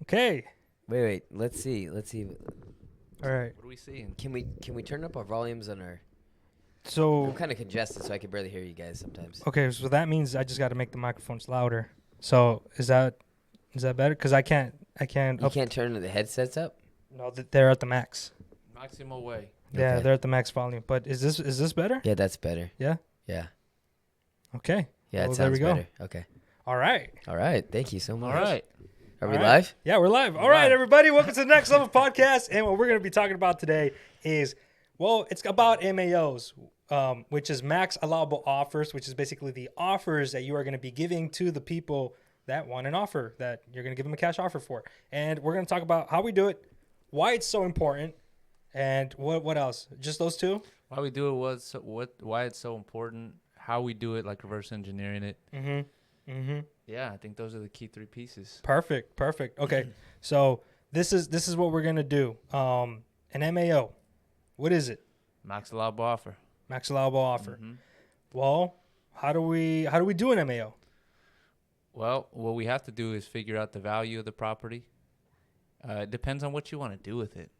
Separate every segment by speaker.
Speaker 1: Okay.
Speaker 2: Wait. Let's see.
Speaker 1: All right.
Speaker 2: What are we seeing? Can we turn up our volumes on our?
Speaker 1: So,
Speaker 2: I'm kind of congested, so I can barely hear you guys sometimes.
Speaker 1: okay, so that means I just got to make the microphones louder. So, is that better? Because I can't.
Speaker 2: You can't turn the headsets up.
Speaker 1: No, they're at the max.
Speaker 3: Maximal way.
Speaker 1: Yeah,
Speaker 2: Okay.
Speaker 1: they're at the max volume. But is this better?
Speaker 2: Yeah, that's better.
Speaker 1: Yeah.
Speaker 2: Yeah.
Speaker 1: Okay.
Speaker 2: Yeah,
Speaker 1: Well,
Speaker 2: it
Speaker 1: there we
Speaker 2: sounds
Speaker 1: go.
Speaker 2: better. Okay.
Speaker 1: All right.
Speaker 2: All right. Thank you so much.
Speaker 3: All right.
Speaker 2: Are we
Speaker 1: All right.
Speaker 2: live?
Speaker 1: Yeah, we're live. All
Speaker 3: We're
Speaker 1: right,
Speaker 3: live.
Speaker 1: everybody. Welcome to the Next Level Podcast. And what we're going to be talking about today is, well, it's about MAOs, which is max allowable offers, which is basically the offers that you are going to be giving to the people that want an offer that you're going to give them a cash offer for. And we're going to talk about how we do it, why it's so important, and what else? Just those two?
Speaker 3: Why we do it why it's so important, how we do it, like reverse engineering it.
Speaker 1: Mm-hmm.
Speaker 3: Yeah, I think those are the key three pieces.
Speaker 1: Perfect. Okay. So this is what we're going to do. An MAO. What is it?
Speaker 3: Max allowable offer.
Speaker 1: Max allowable offer.
Speaker 3: Mhm.
Speaker 1: Well, how do we do an MAO?
Speaker 3: Well, what we have to do is figure out the value of the property. It depends on what you want to do with it.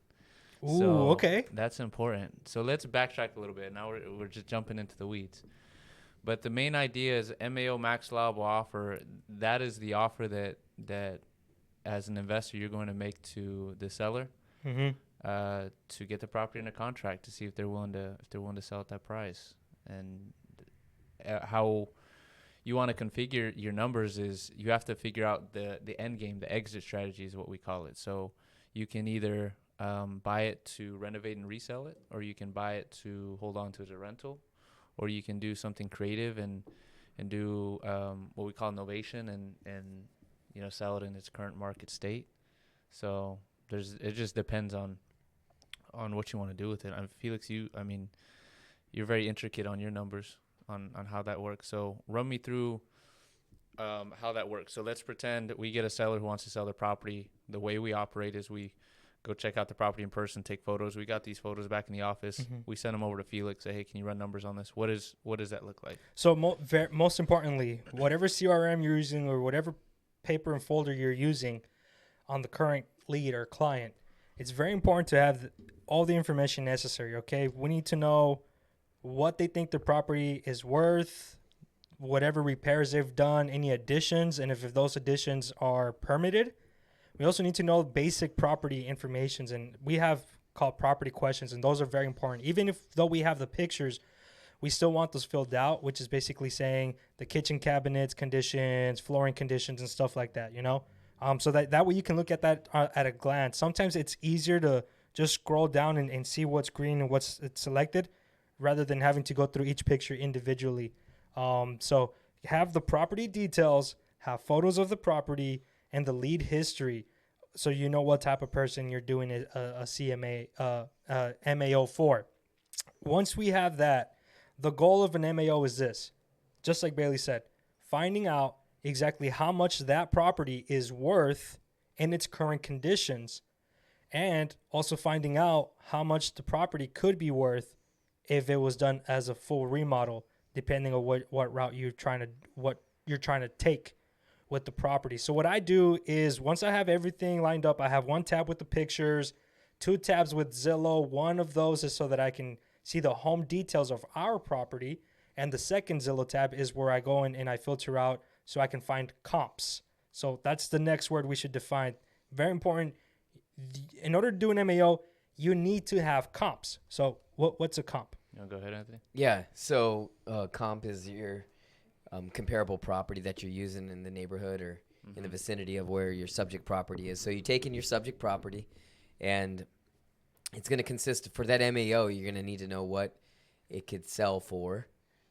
Speaker 1: Ooh,
Speaker 3: So
Speaker 1: okay.
Speaker 3: That's important. So let's backtrack a little bit. Now we're just jumping into the weeds. But the main idea is MAO, max allowable offer. That is the offer that as an investor you're going to make to the seller
Speaker 1: Mm-hmm.
Speaker 3: to get the property under contract to see if they're willing to sell at that price. And how you want to configure your numbers is you have to figure out the end game, the exit strategy is what we call it. So you can either buy it to renovate and resell it, or you can buy it to hold on to as a rental, or you can do something creative and do what we call novation and sell it in its current market state. So it just depends on what you want to do with it. Felix, you're very intricate on your numbers on how that works. So run me through how that works. So let's pretend that we get a seller who wants to sell their property. The way we operate is we go check out the property in person, take photos. We got these photos back in the office.
Speaker 1: Mhm.
Speaker 3: We send them over to Felix. Say, hey, can you run numbers on this? What does that look like?
Speaker 1: So most importantly, whatever CRM you're using or whatever paper and folder you're using on the current lead or client, it's very important to have all the information necessary, okay? We need to know what they think the property is worth, whatever repairs they've done, any additions, and if those additions are permitted. We also need to know basic property informations, and we have called property questions, and those are very important. Even though we have the pictures, we still want those filled out, which is basically saying the kitchen cabinets conditions, flooring conditions, and stuff like that, so that way you can look at that at a glance. Sometimes it's easier to just scroll down and see what's green and what's selected rather than having to go through each picture individually. So have the property details, have photos of the property, and the lead history, so you know what type of person you're doing a MAO for. Once we have that, the goal of an MAO is this, just like Bailey said, finding out exactly how much that property is worth in its current conditions, and also finding out how much the property could be worth if it was done as a full remodel, depending on what route you're trying to take with the property. So what I do is, once I have everything lined up, I have one tab with the pictures, two tabs with Zillow. One of those is so that I can see the home details of our property, and the second Zillow tab is where I go in and I filter out so I can find comps. So that's the next word we should define. Very important. In order to do an MAO, you need to have comps. So what's a comp?
Speaker 3: You want to go ahead, Anthony?
Speaker 2: Yeah. So comp is your comparable property that you're using in the neighborhood or in the vicinity of where your subject property is. So you take in your subject property, and it's going to consist, for that MAO, you're going to need to know what it could sell for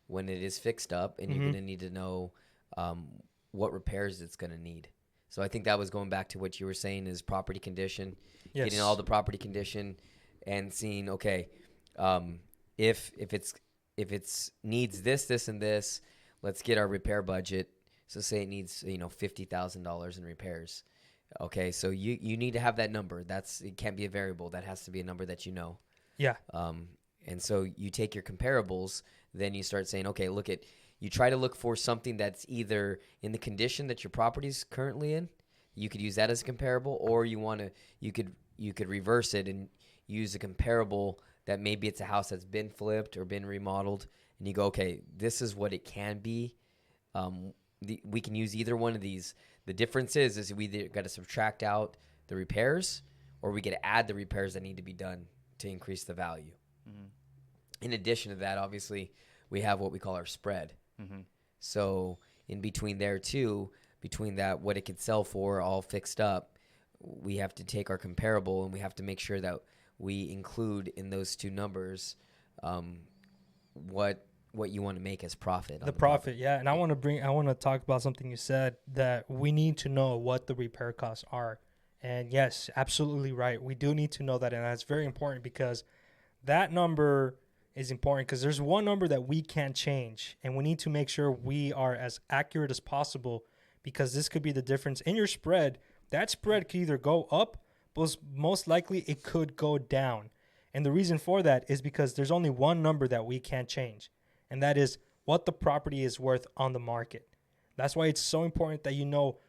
Speaker 2: when it is fixed up, and you're going to need to know what repairs it's going to need. So I think that was going back to what you were saying is property condition, getting all the property condition and seeing, okay, if it's needs this, and this, let's get our repair budget. So say it needs, $50,000 in repairs. Okay, so you need to have that number. It can't be a variable. That has to be a number that you know.
Speaker 1: Yeah.
Speaker 2: And so you take your comparables, then you start saying, okay, you try to look for something that's either in the condition that your property's currently in, you could use that as a comparable, or you could reverse it and use a comparable that maybe it's a house that's been flipped or been remodeled, and you go, okay, this is what it can be. We can use either one of these. The difference is we either got to subtract out the repairs, or we get to add the repairs that need to be done to increase the value. In addition to that, obviously, we have what we call our spread. So in between there too, between that, what it could sell for all fixed up, we have to take our comparable and we have to make sure that we include in those two numbers what you want to make as profit.
Speaker 1: The profit, yeah. And I want to talk about something you said, that we need to know what the repair costs are. And yes, absolutely right. We do need to know that, and that's very important, because that number is important, because there's one number that we can't change, and we need to make sure we are as accurate as possible, because this could be the difference in your spread. That spread could either go up, but most likely it could go down. And the reason for that is because there's only one number that we can't change, and that is what the property is worth on the market. That's why it's so important that you know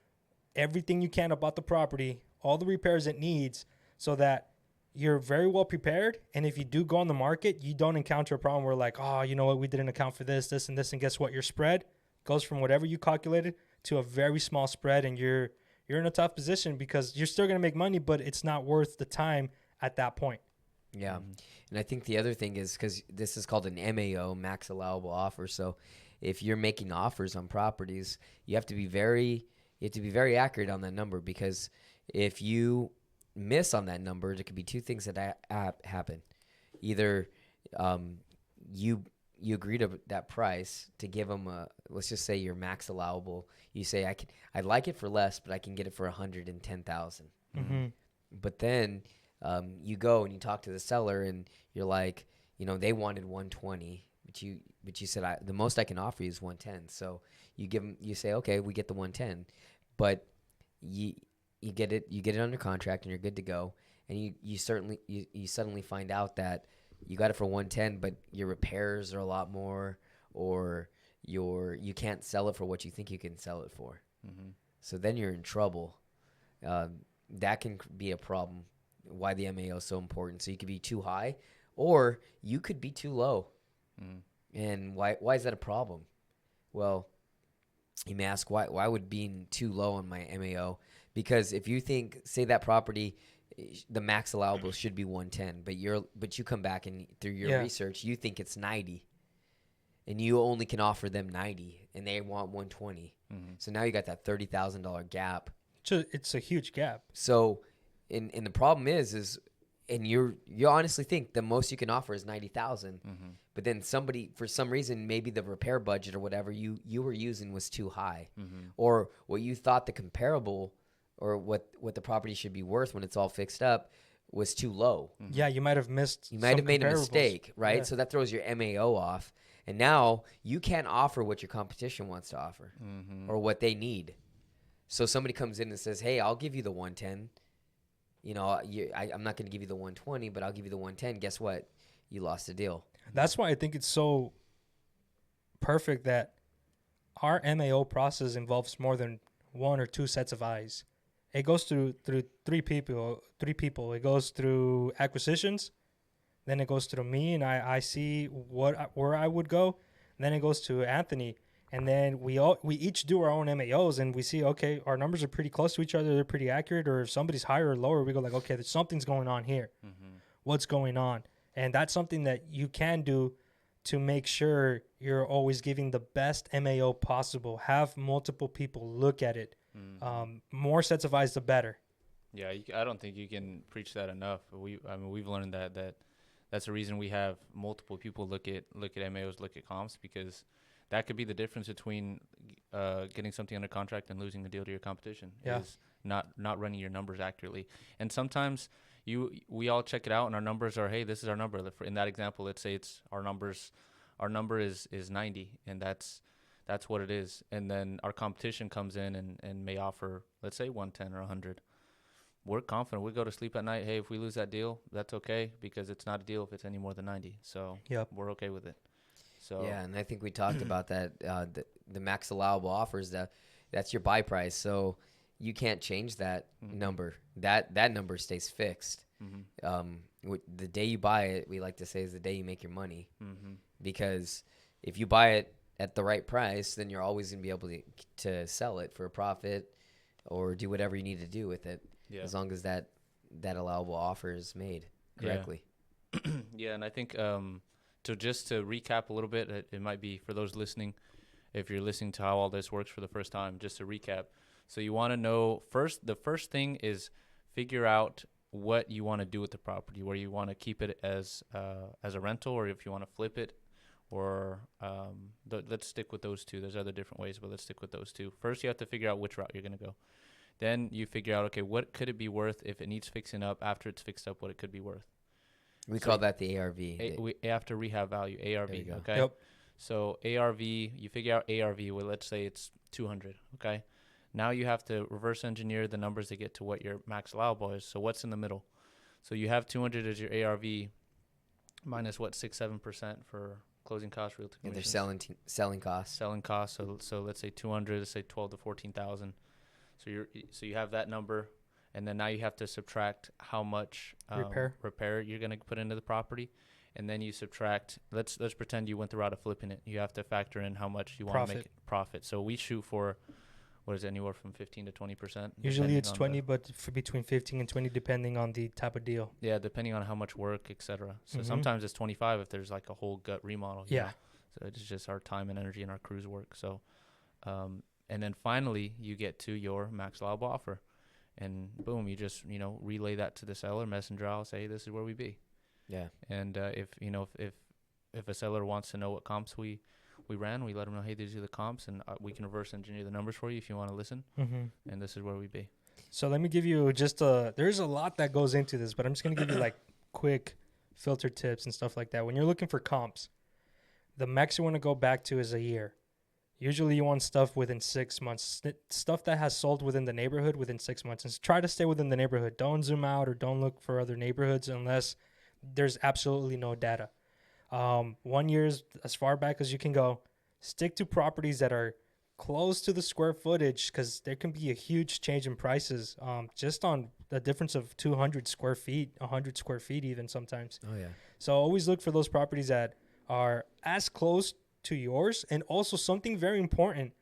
Speaker 1: everything you can about the property, all the repairs it needs, so that you're very well prepared. And if you do go on the market, you don't encounter a problem where like, oh, you know what, we didn't account for this, and this, and guess what? Your spread goes from whatever you calculated to a very small spread, and you're in a tough position, because you're still going to make money, but it's not worth the time at that point.
Speaker 2: Yeah. And I think the other thing is, because this is called an MAO, max allowable offer. So if you're making offers on properties, you have to be very accurate on that number, because if you miss on that number, there could be two things that happen. Either you agree to that price to give them let's just say your max allowable. You say, I'd like it for less, but I can get it for $110,000. But then you go and you talk to the seller, and you're like, they wanted 120, but you said the most I can offer you is 110. So you say, okay, we get the 110, but you get it under contract and you're good to go. And you suddenly find out that you got it for 110, but your repairs are a lot more, or you can't sell it for what you think you can sell it for. So then you're in trouble. That can be a problem. Why the MAO is so important. So you could be too high, or you could be too low. And why is that a problem? Well, you may ask, why would being too low on my MAO? Because if you think, say that property, the max allowable should be 110, but you come back and through your research, you think it's 90, and you only can offer them 90, and they want 120. So now you got that $30,000 gap.
Speaker 1: It's a huge gap.
Speaker 2: So, and the problem is, and you honestly think the most you can offer is 90,000, but then somebody, for some reason, maybe the repair budget or whatever you were using was too high, or what you thought the comparable, or what the property should be worth when it's all fixed up, was too low.
Speaker 1: Yeah, you might have missed.
Speaker 2: You might have made a mistake, right?
Speaker 1: Yeah.
Speaker 2: So that throws your MAO off, and now you can't offer what your competition wants to offer, or what they need. So somebody comes in and says, "Hey, I'll give you the 110. I'm not going to give you the 120, but I'll give you the 110. Guess what? You lost the deal."
Speaker 1: That's why I think it's so perfect that our MAO process involves more than one or two sets of eyes. It goes through three people. It goes through acquisitions, then it goes through me, and I see where I would go. And then it goes to Anthony, and then we each do our own MAOs, and we see, okay, our numbers are pretty close to each other. They're pretty accurate. Or if somebody's higher or lower, we go like, okay, there's something's going on here. What's going on? And that's something that you can do to make sure you're always giving the best MAO possible. Have multiple people look at it. More sets of eyes, the better.
Speaker 3: Yeah, I don't think you can preach that enough. We've learned that's the reason we have multiple people look at MAOs, look at comps, because that could be the difference between getting something under contract and losing a deal to your competition.
Speaker 1: Yeah. Is
Speaker 3: not running your numbers accurately. And sometimes we all check it out and our numbers are, hey, this is our number. In that example, let's say it's our number is 90, and that's what it is. And then our competition comes in and may offer, let's say 110 or 100. We're confident. We go to sleep at night. Hey, if we lose that deal, that's okay, because it's not a deal if it's any more than 90. So we're okay with it. So
Speaker 2: yeah, and I think we talked about that. The max allowable offers, that's your buy price. So you can't change that
Speaker 3: Mhm.
Speaker 2: number. That number stays fixed.
Speaker 3: Mhm.
Speaker 2: The day you buy it, we like to say, is the day you make your money,
Speaker 3: Mhm.
Speaker 2: because if you buy it at the right price, then you're always going to be able to sell it for a profit or do whatever you need to do with it,
Speaker 3: Yeah.
Speaker 2: as long as that allowable offer is made
Speaker 3: Yeah.
Speaker 2: correctly.
Speaker 3: Yeah, and I think to recap a little bit, it might be for those listening, if you're listening to how all this works for the first time, just to recap. So you want to know first. The first thing is figure out what you want to do with the property, where you want to keep it as a rental, or if you want to flip it, or let's stick with those two. There's other different ways, but let's stick with those two. First, you have to figure out which route you're going to go. Then you figure out, okay, what could it be worth if it needs fixing up? After it's fixed up, what it could be worth.
Speaker 2: We
Speaker 3: So
Speaker 2: call that the ARV.
Speaker 3: after rehab value, ARV.
Speaker 2: There you go.
Speaker 3: Okay.
Speaker 1: Yep.
Speaker 3: So ARV, you figure out ARV. Well, let's say it's 200. Okay. Now you have to reverse engineer the numbers to get to what your max allowable is. So what's in the middle? So you have 200 as your ARV, minus what, 6-7% for closing costs, realty
Speaker 2: And
Speaker 3: commissions.
Speaker 2: they're selling costs.
Speaker 3: Selling costs. So let's say 200. Let's say 12 to 14,000. So you have that number. And then now you have to subtract how much repair you're going to put into the property. And then you subtract, let's pretend you went the route of flipping it. You have to factor in how much you want to make profit. So we shoot for, what is it, anywhere from 15 to 20%?
Speaker 1: Usually it's 20, but for between 15 and 20, depending on the type of deal.
Speaker 3: Yeah, depending on how much work, etc. So sometimes it's 25 if there's like a whole gut remodel. You know? So it's just our time and energy and our crew's work. So, and then finally you get to your max allowable offer. And boom, you just, relay that to the seller, messenger out, say, hey, this is where we be.
Speaker 2: Yeah.
Speaker 3: And if a seller wants to know what comps we ran, we let them know, hey, these are the comps, and we can reverse engineer the numbers for you if you want to listen. And this is where we be.
Speaker 1: So let me give you there's a lot that goes into this, but I'm just going to give you like quick filter tips and stuff like that. When you're looking for comps, the max you want to go back to is a year. Usually you want stuff within 6 months, stuff that has sold within the neighborhood within 6 months. And try to stay within the neighborhood. Don't zoom out or don't look for other neighborhoods unless there's absolutely no data. 1 year is as far back as you can go. Stick to properties that are close to the square footage, because there can be a huge change in prices just on the difference of 200 square feet, 100 square feet even sometimes.
Speaker 2: Oh, yeah.
Speaker 1: So always look for those properties that are as close to yours. And also something very important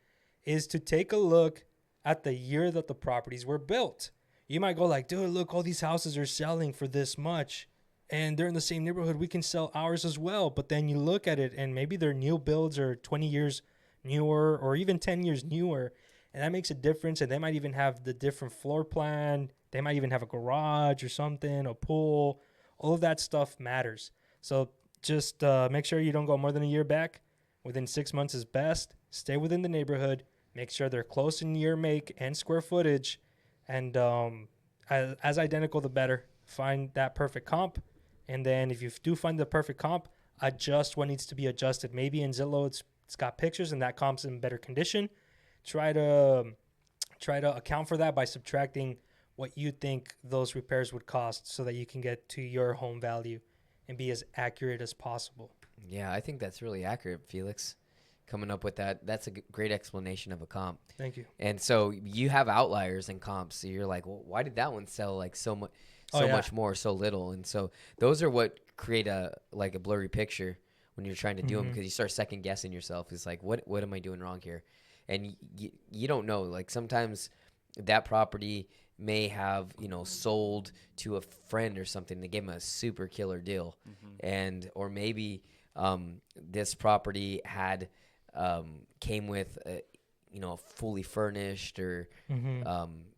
Speaker 1: is to take a look at the year that the properties were built. You might go like, dude, look, all these houses are selling for this much and they're in the same neighborhood. We can sell ours as well. But then you look at it and maybe they're new builds or 20 years newer or even 10 years newer. And that makes a difference. And they might even have the different floor plan. They might even have a garage or something, a pool. All of that stuff matters. So just make sure you don't go more than a year back. Within 6 months is best. Stay within the neighborhood. Make sure they're close in year, make, and square footage. And as identical, the better. Find that perfect comp. And then if you do find the perfect comp, adjust what needs to be adjusted. Maybe in Zillow it's got pictures and that comp's in better condition. Try to account for that by subtracting what you think those repairs would cost so that you can get to your home value and be as accurate as possible.
Speaker 2: Yeah, I think that's really accurate, Felix. Coming up with that. That's a great explanation of a comp.
Speaker 1: Thank you.
Speaker 2: And so you have outliers in comps. So you're like, well, why did that one sell like so much, much more, so little? And so those are what create a blurry picture when you're trying to do them, because you start second guessing yourself. It's like, what am I doing wrong here? And you don't know. Like sometimes that property may have, sold to a friend or something. They gave them a super killer deal. And, or maybe this property had, came with, fully furnished or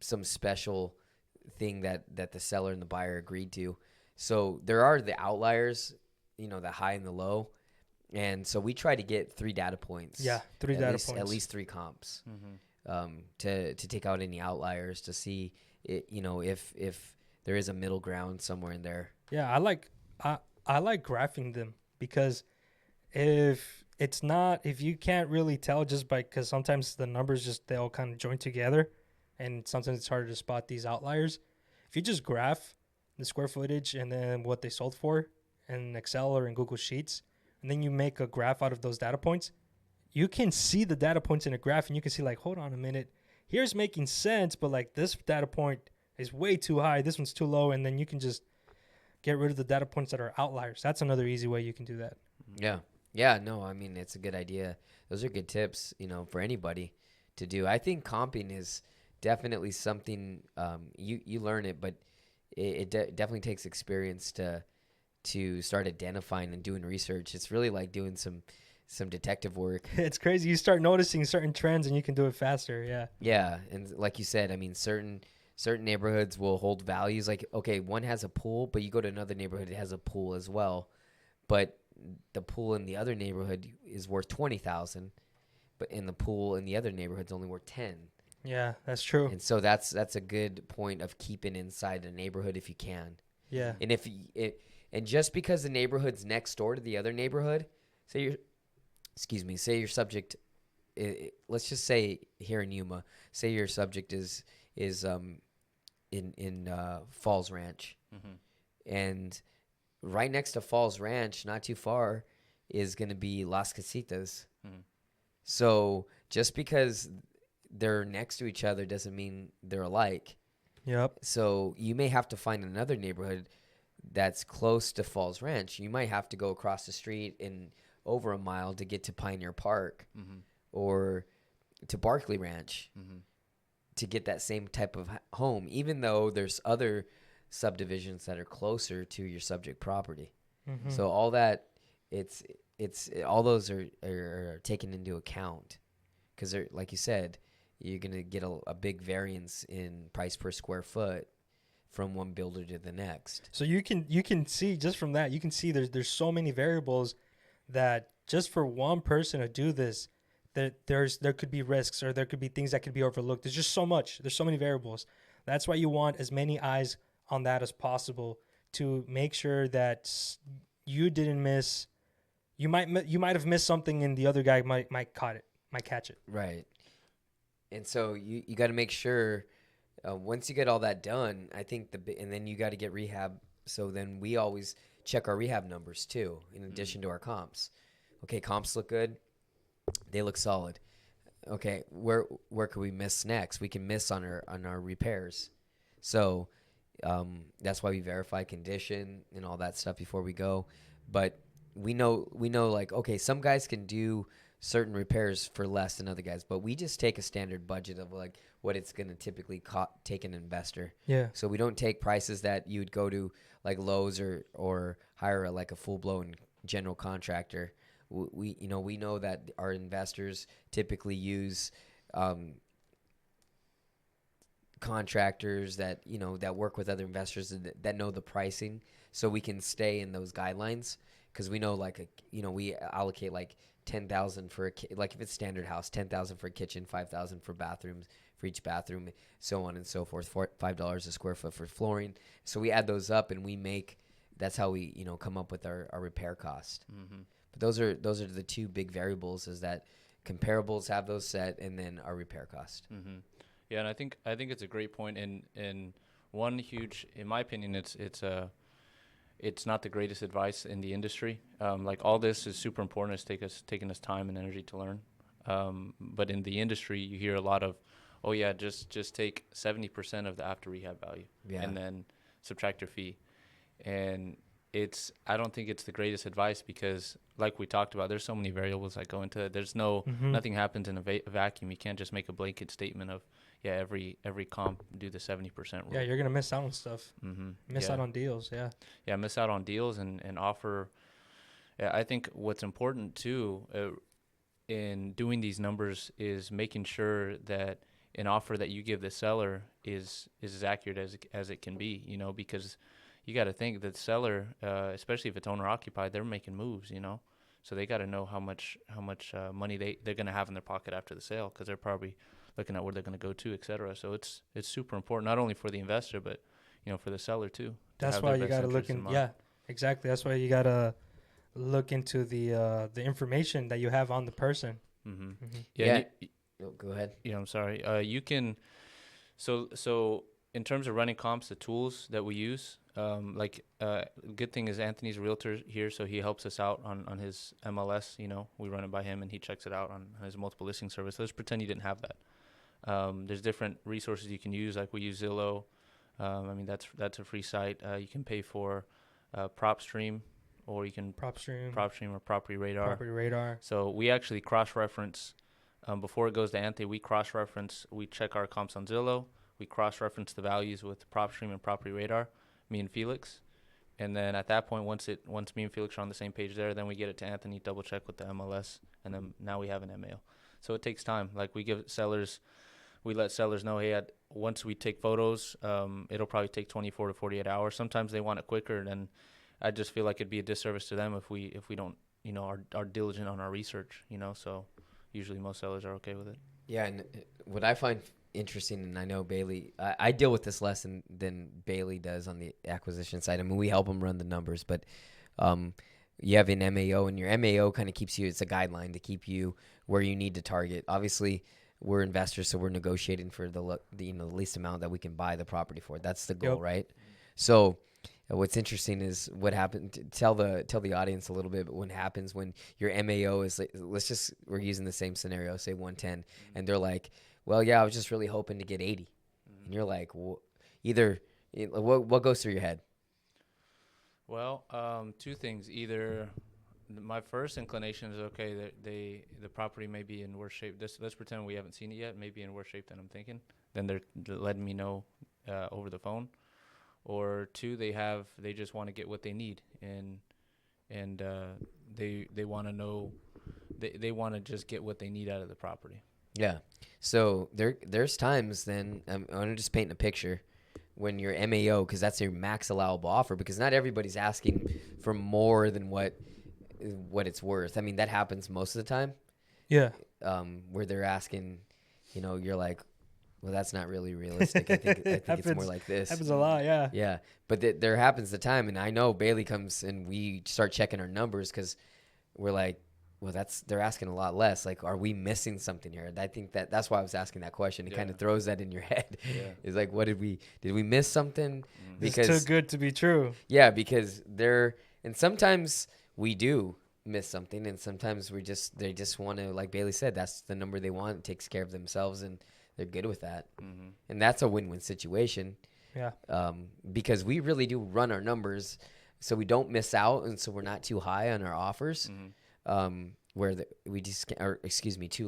Speaker 2: some special thing that the seller and the buyer agreed to. So there are the outliers, the high and the low. And so we try to get 3 data points.
Speaker 1: Yeah, 3 data points.
Speaker 2: At least 3 comps to take out any outliers, to see it, if there is a middle ground somewhere in there.
Speaker 1: Yeah, I like graphing them, because if you can't really tell just because sometimes the numbers they all kind of join together, and sometimes it's harder to spot these outliers. If you just graph the square footage and then what they sold for in Excel or in Google Sheets, and then you make a graph out of those data points, you can see the data points in a graph, and you can see like, hold on a minute, here's making sense, but like this data point is way too high. This one's too low. And then you can just get rid of the data points that are outliers. That's another easy way you can do that.
Speaker 2: Yeah. Yeah, no, I mean, it's a good idea. Those are good tips, for anybody to do. I think comping is definitely something you learn it, but it definitely takes experience to start identifying and doing research. It's really like doing some detective work.
Speaker 1: It's crazy. You start noticing certain trends and you can do it faster. Yeah.
Speaker 2: Yeah, and like you said, I mean, certain neighborhoods will hold values. Like, okay, one has a pool, but you go to another neighborhood, it has a pool as well, but the pool in the other neighborhood is worth 20,000, but in the pool in the other neighborhood's only worth 10.
Speaker 1: Yeah, that's true.
Speaker 2: And so that's a good point of keeping inside the neighborhood if you can.
Speaker 1: Yeah.
Speaker 2: And and just because the neighborhood's next door to the other neighborhood, say your subject, let's just say here in Yuma, say your subject is in Falls Ranch, and right next to Falls Ranch, not too far, is going to be Las Casitas. So just because they're next to each other doesn't mean they're alike.
Speaker 1: Yep.
Speaker 2: So you may have to find another neighborhood that's close to Falls Ranch. You might have to go across the street and over a mile to get to Pioneer Park or to Barkley Ranch to get that same type of home, even though there's other subdivisions that are closer to your subject property. So all that, it's all those are taken into account, because like you said, you're gonna get a big variance in price per square foot from one builder to the next.
Speaker 1: So you can see just from that, you can see there's so many variables that just for one person to do this, there could be risks, or there could be things that could be overlooked. There's just so much. There's so many variables. That's why you want as many eyes on that as possible to make sure that you didn't miss. You might have missed something, and the other guy might catch it.
Speaker 2: Right. And so you got to make sure once you get all that done, I think and then you got to get rehab. So then we always check our rehab numbers too, in addition to our comps. Okay, comps look good. They look solid. Okay, where could we miss next? We can miss on our repairs. So that's why we verify condition and all that stuff before we go. But we know like, okay, some guys can do certain repairs for less than other guys, but we just take a standard budget of like what it's going to typically take an investor.
Speaker 1: Yeah.
Speaker 2: So we don't take prices that you would go to like Lowe's or hire like a full-blown general contractor. We know that our investors typically use contractors that work with other investors that know the pricing, so we can stay in those guidelines, because we know we allocate like 10,000 for like if it's standard house, 10,000 for a kitchen, 5,000 for bathrooms, for each bathroom, so on and so forth, $5 a square foot for flooring. So we add those up and that's how we come up with our repair cost. But those are the two big variables, is that comparables have those set, and then our repair cost.
Speaker 3: Yeah, and I think it's a great point. And one huge, in my opinion, it's not the greatest advice in the industry. Like all this is super important. It's taking us time and energy to learn. But in the industry, you hear a lot of, oh yeah, just take 70% of the after rehab value, and then subtract your fee. And I don't think it's the greatest advice, because like we talked about, there's so many variables that go into it. There's nothing happens in a vacuum. You can't just make a blanket statement of, yeah, every comp do the 70% rule.
Speaker 1: Yeah, you're going to miss out on stuff. Miss out on deals, yeah.
Speaker 3: Yeah, miss out on deals and offer. Yeah, I think what's important too in doing these numbers is making sure that an offer that you give the seller is as accurate as it can be, because you got to think that the seller, especially if it's owner occupied, they're making moves, so they got to know how much money they're going to have in their pocket after the sale, because they're probably looking at where they're going to go to, et cetera. So it's super important, not only for the investor, but for the seller too.
Speaker 1: That's why you got to look in. Yeah, exactly. That's why you got to look into the information that you have on the person.
Speaker 2: Yeah. Go ahead.
Speaker 3: Yeah, I'm sorry. You can. So in terms of running comps, the tools that we use, good thing is Anthony's a realtor here, so he helps us out on his MLS. We run it by him, and he checks it out on his multiple listing service. Let's pretend you didn't have that. There's different resources you can use, like we use Zillow. I mean, that's a free site. You can pay for PropStream, or you can PropStream or Property Radar. So we actually cross-reference before it goes to Anthony. We cross-reference. We check our comps on Zillow. We cross-reference the values with PropStream and Property Radar. Me and Felix, and then at that point, once me and Felix are on the same page there, then we get it to Anthony, double check with the MLS, and then now we have an MAO. So it takes time. Like we let sellers know, hey, once we take photos, it'll probably take 24 to 48 hours. Sometimes they want it quicker, and then I just feel like it'd be a disservice to them if we don't, are diligent on our research, So usually most sellers are okay with it. Yeah,
Speaker 2: and what I find interesting, and I know Bailey, I deal with this less than Bailey does on the acquisition side. I mean, we help them run the numbers, but you have an MAO, and your MAO kind of keeps you, it's a guideline to keep you where you need to target. Obviously, we're investors, so we're negotiating for the least amount that we can buy the property for. That's the goal, right? So what's interesting is what happened. Tell the audience a little bit. But what happens when your MAO is, we're using the same scenario, say 110, and they're like, well, yeah, I was just really hoping to get 80, and you're like, well, what goes through your head?
Speaker 3: Well, two things. Either my first inclination is, okay, that the property may be in worse shape. Let's pretend we haven't seen it yet. Maybe in worse shape than I'm thinking. Then they're letting me know over the phone. Or two, they just want to get what they need, and they want to know, they want to just get what they need out of the property.
Speaker 2: Yeah. So there's times then, I'm just painting a picture, when your MAO, because that's your max allowable offer, because not everybody's asking for more than what it's worth. I mean, that happens most of the time.
Speaker 1: Yeah.
Speaker 2: Where they're asking, you're like, well, that's not really realistic. I think it's more like this.
Speaker 1: Happens a lot, yeah.
Speaker 2: Yeah, but there happens the time, and I know Bailey comes and we start checking our numbers because we're like, well, they're asking a lot less. Like, are we missing something here? And I think that's why I was asking that question. It kind of throws that in your head. Yeah. It's like, what did we miss something?
Speaker 1: Mm-hmm. Because it's too good to be true.
Speaker 2: Yeah, because and sometimes we do miss something, and sometimes they just want to, like Bailey said, that's the number they want. It takes care of themselves, and they're good with that. Mm-hmm. And that's a win-win situation.
Speaker 1: Yeah.
Speaker 2: Because we really do run our numbers so we don't miss out, and so we're not too high on our offers. Mm-hmm. Where too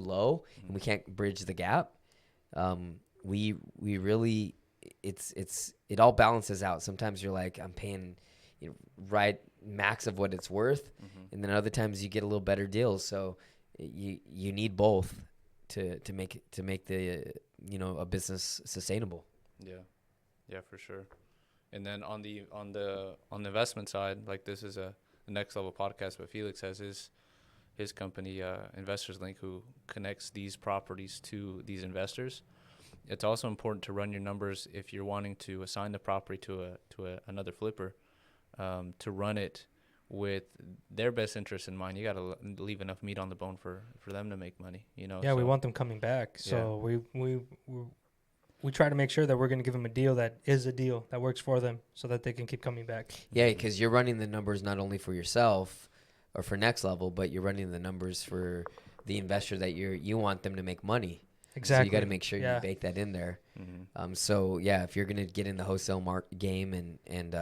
Speaker 2: low, mm-hmm. and we can't bridge the gap. We really, it all balances out. Sometimes you're like, I'm paying, right max of what it's worth, mm-hmm. and then other times you get a little better deals. So you need both to make the a business sustainable.
Speaker 3: Yeah, for sure. And then on the investment side, like, this is the next level podcast, but Felix has his company, Investors Link, who connects these properties to these investors. It's also important to run your numbers if you're wanting to assign the property to another flipper, to run it with their best interest in mind. You got to leave enough meat on the bone for them to make money. Yeah,
Speaker 1: so we want them coming back. So yeah. We try to make sure that we're going to give them a deal that is a deal that works for them, so that they can keep coming back.
Speaker 2: Yeah, because you're running the numbers not only for yourself or for next level, but you're running the numbers for the investor that you want them to make money.
Speaker 1: Exactly.
Speaker 2: So you got to make sure you bake that in there. Mm-hmm. So yeah, if you're going to get in the wholesale game and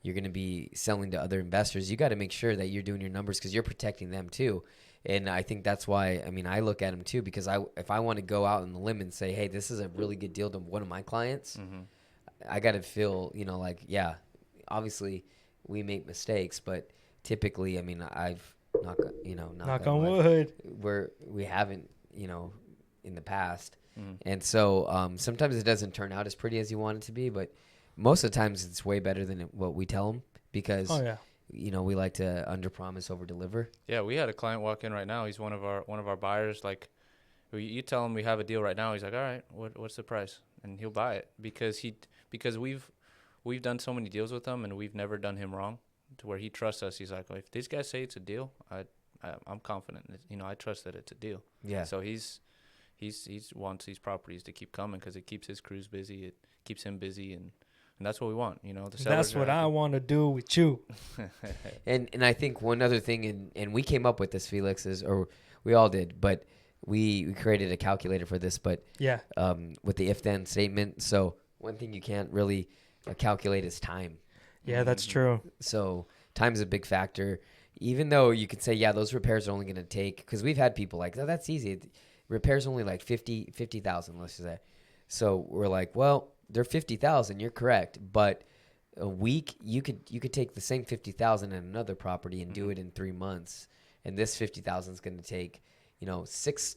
Speaker 2: you're going to be selling to other investors, you got to make sure that you're doing your numbers, because you're protecting them too. And I think that's why, I look at them too, because if I want to go out on the limb and say, hey, this is a really good deal to one of my clients, mm-hmm. I got to feel, obviously we make mistakes, but typically, I've knock on wood, we haven't, in the past. Mm-hmm. And so sometimes it doesn't turn out as pretty as you want it to be, but most of the times it's way better than what we tell them, because we like to under-promise, over-deliver.
Speaker 3: Yeah, we had a client walk in right now. He's one of our buyers. Like, you tell him we have a deal right now, he's like, all right, what's the price? And he'll buy it because we've done so many deals with him, and we've never done him wrong, to where he trusts us. He's like, well, if these guys say it's a deal, I'm confident. I trust that it's a deal. Yeah. So he's wants these properties to keep coming, because it keeps his crews busy. It keeps him busy, and that's what we want.
Speaker 1: That's what I want to do with you.
Speaker 2: And I think one other thing, and we came up with this, Felix, or we all did, but we created a calculator for this, but
Speaker 1: Yeah.
Speaker 2: with the if-then statement. So one thing you can't really calculate is time.
Speaker 1: Yeah, that's true.
Speaker 2: So time is a big factor. Even though you could say, yeah, those repairs are only going to take, because we've had people like, oh, that's easy. Repairs only like 50,000, let's just say. So we're like, well, they're 50,000. You're correct, but a week you could take the same 50,000 in another property and do it in 3 months, and this 50,000 is going to take 6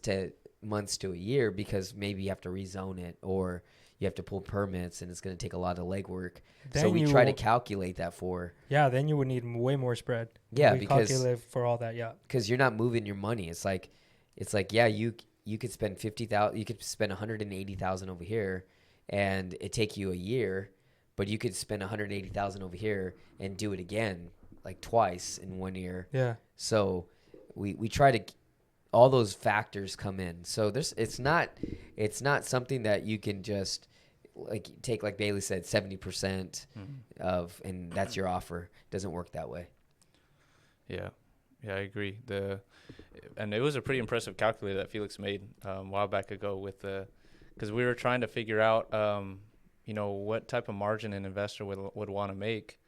Speaker 2: months to a year, because maybe you have to rezone it or you have to pull permits, and it's going to take a lot of legwork. So we try to calculate that for.
Speaker 1: Yeah, then you would need way more spread.
Speaker 2: Yeah,
Speaker 1: we
Speaker 2: because
Speaker 1: calculate for all that. Yeah,
Speaker 2: because you're not moving your money. It's like yeah, you could spend 50,000, you could spend 180,000 over here, and it take you a year, but you could spend 180,000 over here and do it again like twice in 1 year.
Speaker 1: Yeah.
Speaker 2: So we try to. All those factors come in. So it's not something that you can just like take, like Bailey said, 70% of, and that's your offer. Doesn't work that way.
Speaker 3: Yeah, I agree. And it was a pretty impressive calculator that Felix made a while back ago because we were trying to figure out, what type of margin an investor would want to make.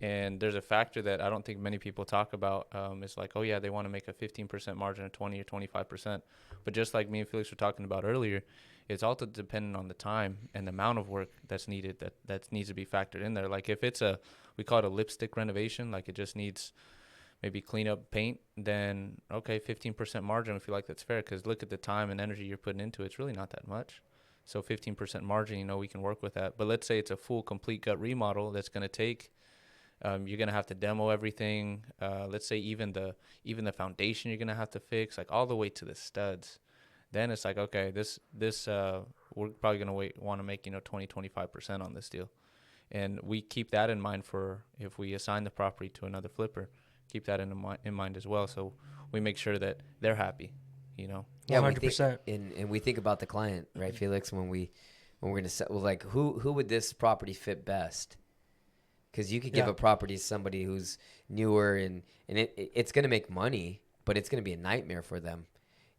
Speaker 3: And there's a factor that I don't think many people talk about. It's like, oh yeah, they want to make a 15% margin, or 20 or 25%. But just like me and Felix were talking about earlier, it's also dependent on the time and the amount of work that's needed that needs to be factored in there. Like if it's we call it a lipstick renovation, like it just needs maybe clean up paint, then okay, 15% margin, I feel like that's fair, because look at the time and energy you're putting into it. It's really not that much. So 15% margin, we can work with that. But let's say it's a full complete gut remodel that's going to take. You're gonna have to demo everything. Let's say even the foundation you're gonna have to fix, like all the way to the studs. Then it's like, okay, this we're probably gonna want to make 20-25% on this deal, and we keep that in mind for if we assign the property to another flipper. Keep that in mind as well, so we make sure that they're happy.
Speaker 2: Yeah,
Speaker 1: 100%.
Speaker 2: And we think about the client, right, Felix? When we're gonna set, well, like who would this property fit best? Because you could give a property to somebody who's newer and it's going to make money, but it's going to be a nightmare for them.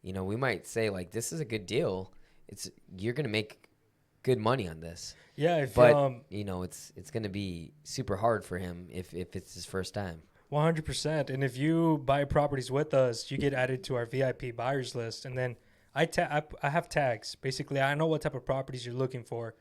Speaker 2: We might say, like, this is a good deal. You're going to make good money on this.
Speaker 1: Yeah.
Speaker 2: But it's going to be super hard for him if it's his first time.
Speaker 1: 100%. And if you buy properties with us, you get added to our VIP buyers list. And then I have tags. Basically, I know what type of properties you're looking for.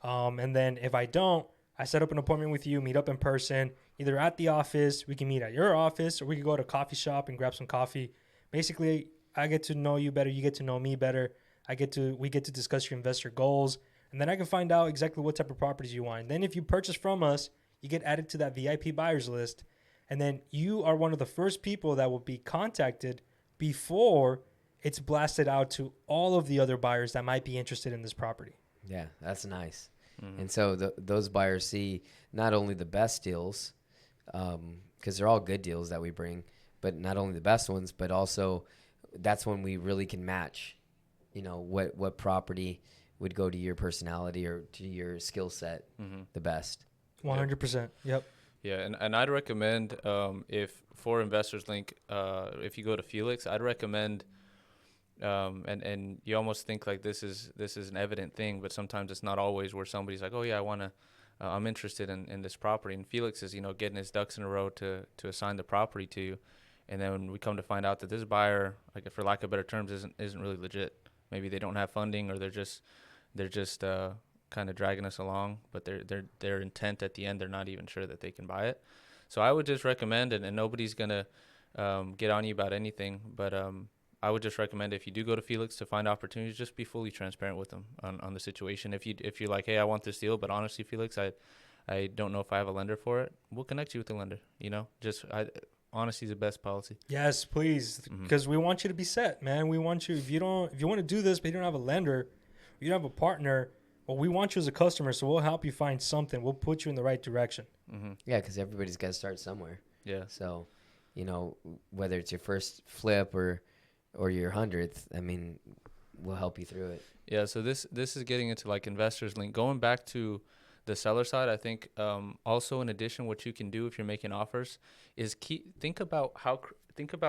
Speaker 1: And then if I don't, I set up an appointment with you, meet up in person, either at the office, we can meet at your office, or we can go to a coffee shop and grab some coffee. Basically, I get to know you better, you get to know me better. We get to discuss your investor goals, and then I can find out exactly what type of properties you want. And then if you purchase from us, you get added to that VIP buyers list, and then you are one of the first people that will be contacted before it's blasted out to all of the other buyers that might be interested in this property.
Speaker 2: Yeah, that's nice. And so those buyers see not only the best deals, because they're all good deals that we bring, but not only the best ones, but also that's when we really can match, what property would go to your personality or to your skill set the best.
Speaker 1: 100%. Yep.
Speaker 3: Yeah, and I'd recommend if for Investors Link, if you go to Felix, I'd recommend. And you almost think like this is an evident thing, but sometimes it's not always, where somebody's like, oh yeah, I'm interested in this property, and Felix is getting his ducks in a row to assign the property to you, and then when we come to find out that this buyer, like for lack of better terms, isn't really legit. Maybe they don't have funding, or they're just kind of dragging us along, but their intent at the end, they're not even sure that they can buy it. So I would just recommend it, and nobody's gonna get on you about anything, but I would just recommend, if you do go to Felix to find opportunities, just be fully transparent with them on the situation. If you're like, hey, I want this deal, but honestly, Felix, I don't know if I have a lender for it, we'll connect you with a lender. Honesty is the best policy.
Speaker 1: Yes, please, because we want you to be set, man. We want you, if you want to do this, but you don't have a lender, you don't have a partner, well, we want you as a customer, so we'll help you find something. We'll put you in the right direction.
Speaker 2: Yeah, because everybody's got to start somewhere.
Speaker 3: Yeah.
Speaker 2: So, whether it's your first flip or your 100th, we'll help you through it.
Speaker 3: Yeah, so this is getting into like Investors Link. Going back to the seller side, I think also in addition, what you can do if you're making offers is think about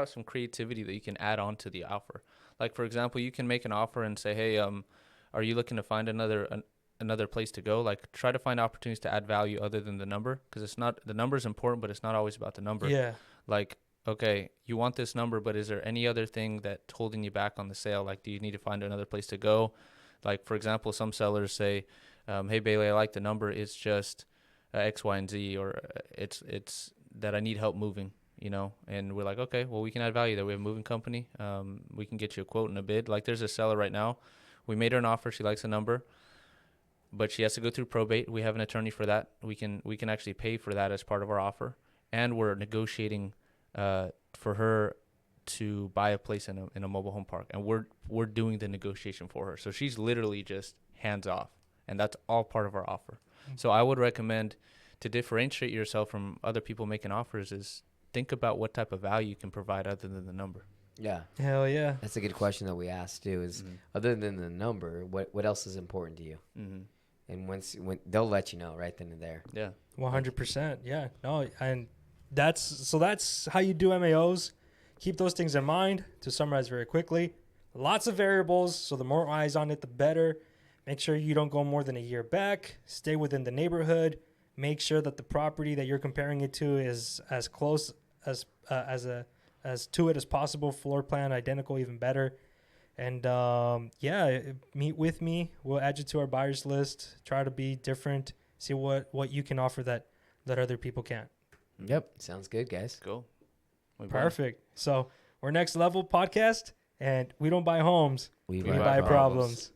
Speaker 3: some creativity that you can add on to the offer. Like, for example, you can make an offer and say, hey, are you looking to find another place to go? Like, try to find opportunities to add value other than the number, because it's not, the number is important, but it's not always about the number.
Speaker 1: Yeah.
Speaker 3: Like, okay, you want this number, but is there any other thing that's holding you back on the sale? Like, do you need to find another place to go? Like, for example, some sellers say, hey, Bailey, I like the number. It's just X, Y, and Z, or it's that I need help moving, and we're like, okay, well, we can add value there. We have a moving company. We can get you a quote and a bid. Like, there's a seller right now. We made her an offer. She likes the number, but she has to go through probate. We have an attorney for that. We can actually pay for that as part of our offer. And we're negotiating for her to buy a place in a mobile home park, and we're doing the negotiation for her. So she's literally just hands off, and that's all part of our offer. Mm-hmm. So I would recommend, to differentiate yourself from other people making offers, is think about what type of value you can provide other than the number.
Speaker 2: Yeah.
Speaker 1: Hell yeah.
Speaker 2: That's a good question that we asked too, is other than the number, what else is important to you? Mm-hmm. And when they'll let you know right then and there.
Speaker 3: Yeah.
Speaker 1: 100%. Yeah. No, and that's how you do MAOs. Keep those things in mind. To summarize very quickly, lots of variables, so the more eyes on it, the better. Make sure you don't go more than a year back. Stay within the neighborhood. Make sure that the property that you're comparing it to is as close as to it as possible. Floor plan identical, even better. And meet with me. We'll add you to our buyers list. Try to be different. See what you can offer that other people can't.
Speaker 2: Yep. Sounds good, guys.
Speaker 3: Cool.
Speaker 1: Perfect. So we're Next Level Podcast, and we don't buy homes.
Speaker 2: We
Speaker 1: buy problems.